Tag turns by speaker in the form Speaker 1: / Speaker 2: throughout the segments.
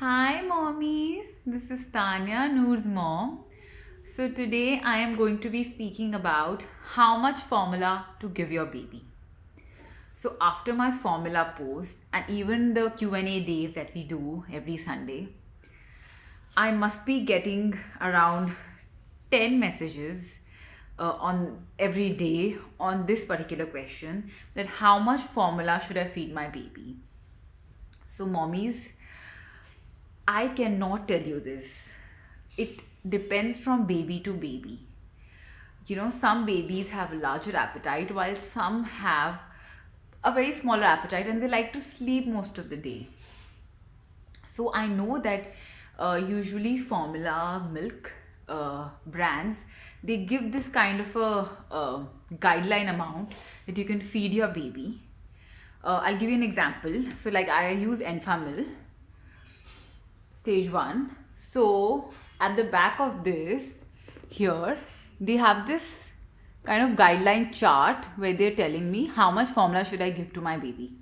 Speaker 1: Hi, mommies. This is Tanya, Noor's mom. So, today I am going to be speaking about how much formula to give your baby. So, after my formula post and even the Q&A days that we do every Sunday, I must be getting around 10 messages on every day on this particular question, that how much formula should I feed my baby. So, mommies, I cannot tell you this. It depends from baby to baby. Some babies have a larger appetite while some have a very smaller appetite and they like to sleep most of the day. So I know that usually formula milk brands, they give this kind of a guideline amount that you can feed your baby. I'll give you an example. So like I use Enfamil stage 1. So at the back of this here, they have this kind of guideline chart where they're telling me how much formula should I give to my baby.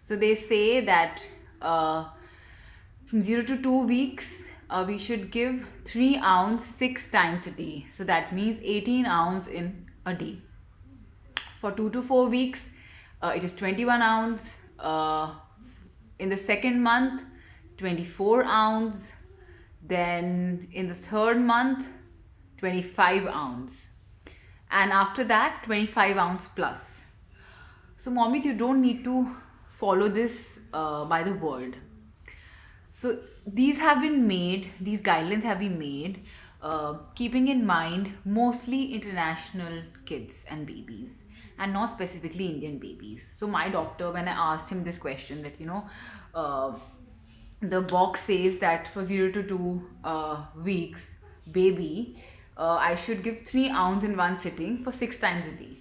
Speaker 1: So they say that from 0 to 2 weeks, we should give 3 ounce 6 times a day. So that means 18 ounce in a day. For 2 to 4 weeks, it is 21 ounce. In the second month, 24 ounce. Then in the third month, 25 ounce. And after that, 25 ounce plus. So mommies, you don't need to follow this by the word. So these guidelines have been made keeping in mind mostly international kids and babies and not specifically Indian babies. So my doctor, when I asked him this question, that the box says that for 0 to 2 weeks baby, I should give 3 ounce in one sitting for 6 times a day.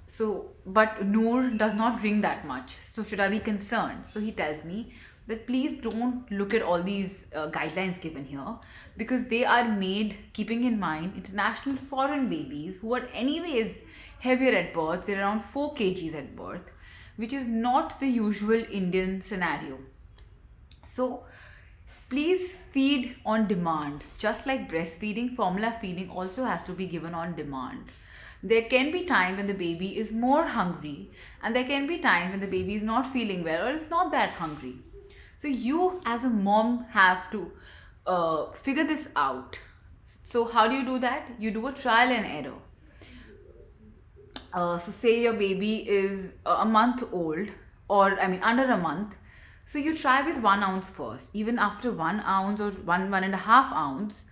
Speaker 1: So, but Noor does not drink that much. So should I be concerned? So he tells me that please don't look at all these guidelines given here, because they are made keeping in mind international foreign babies who are anyways heavier at birth. They're around 4 kgs at birth, which is not the usual Indian scenario. So please feed on demand. Just like breastfeeding, formula feeding also has to be given on demand. There can be time when the baby is more hungry, and there can be time when the baby is not feeling well or is not that hungry. So you as a mom have to figure this out. So how do you do that? You do a trial and error. So say your baby is a month old, or under a month. So you try with 1 ounce first. Even after 1 ounce or 1.5 ounce,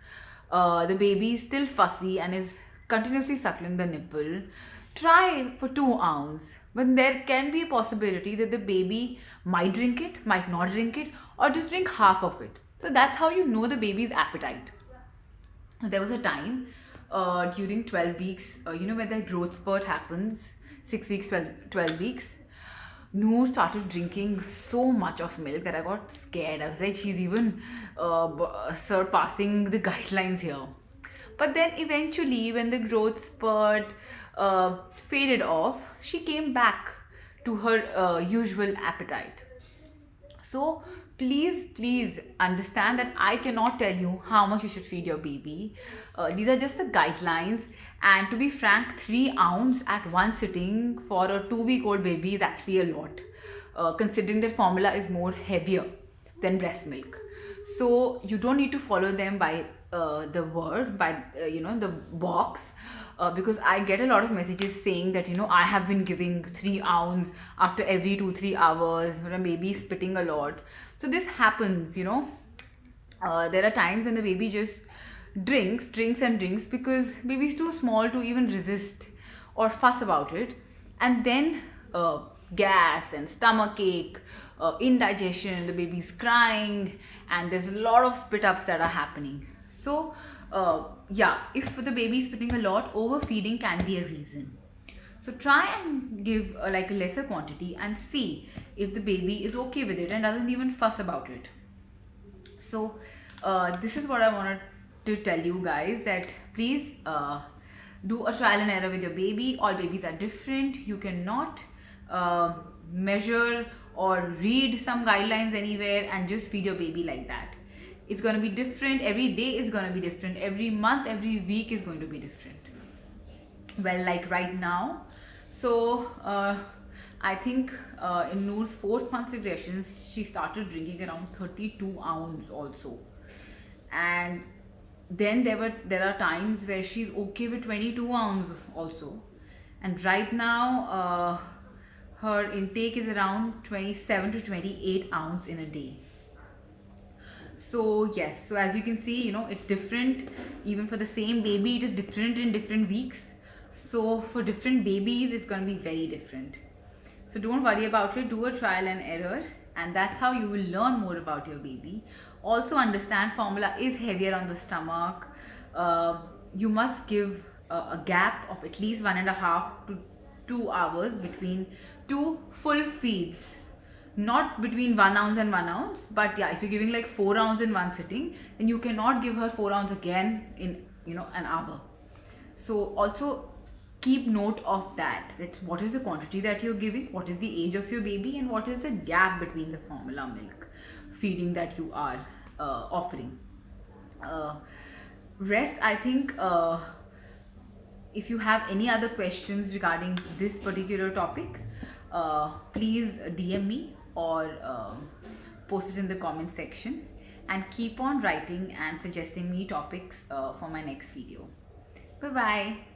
Speaker 1: the baby is still fussy and is continuously suckling the nipple. Try for 2 ounce. But there can be a possibility that the baby might drink it, might not drink it, or just drink half of it. So that's how you know the baby's appetite. There was a time during 12 weeks, when the growth spurt happens, 6 weeks, 12 weeks, Noor started drinking so much of milk that I got scared. I was like, she's even surpassing the guidelines here. But then eventually, when the growth spurt faded off, she came back to her usual appetite. So please understand that I cannot tell you how much you should feed your baby. These are just the guidelines, and to be frank, 3 ounce at one sitting for a 2-week-old baby is actually a lot, considering that formula is more heavier than breast milk. So you don't need to follow them by the word, by the box, because I get a lot of messages saying that I have been giving 3 ounce after every 2-3 hours when a baby is spitting a lot. So this happens. There are times when the baby just drinks because baby is too small to even resist or fuss about it, and then gas and stomach ache, indigestion, the baby's crying, and there's a lot of spit ups that are happening. So if the baby is spitting a lot, overfeeding can be a reason. So try and give a lesser quantity and see if the baby is okay with it and doesn't even fuss about it. So this is what I wanted to tell you guys, that please do a trial and error with your baby. All babies are different. You cannot measure or read some guidelines anywhere and just feed your baby like that. It's going to be different. Every day is going to be different. Every month, every week is going to be different. Well, like right now, so I think in Noor's 4th month regressions, she started drinking around 32 ounce also. And then there are times where she's okay with 22 ounce also. And right now, her intake is around 27 to 28 ounce in a day. So yes, so as you can see, it's different. Even for the same baby, it is different in different weeks. So for different babies, it's going to be very different. So don't worry about it. Do a trial and error, and that's how you will learn more about your baby. Also understand formula is heavier on the stomach. You must give a gap of at least 1.5 to 2 hours between two full feeds. Not between 1 ounce and 1 ounce, but yeah, if you're giving like 4 ounce in one sitting, then you cannot give her 4 ounce again in an hour. So also keep note of that what is the quantity that you're giving, what is the age of your baby, and what is the gap between the formula milk feeding that you are offering. Rest, I think, if you have any other questions regarding this particular topic, please DM me or post it in the comment section, and keep on writing and suggesting me topics for my next video. Bye bye.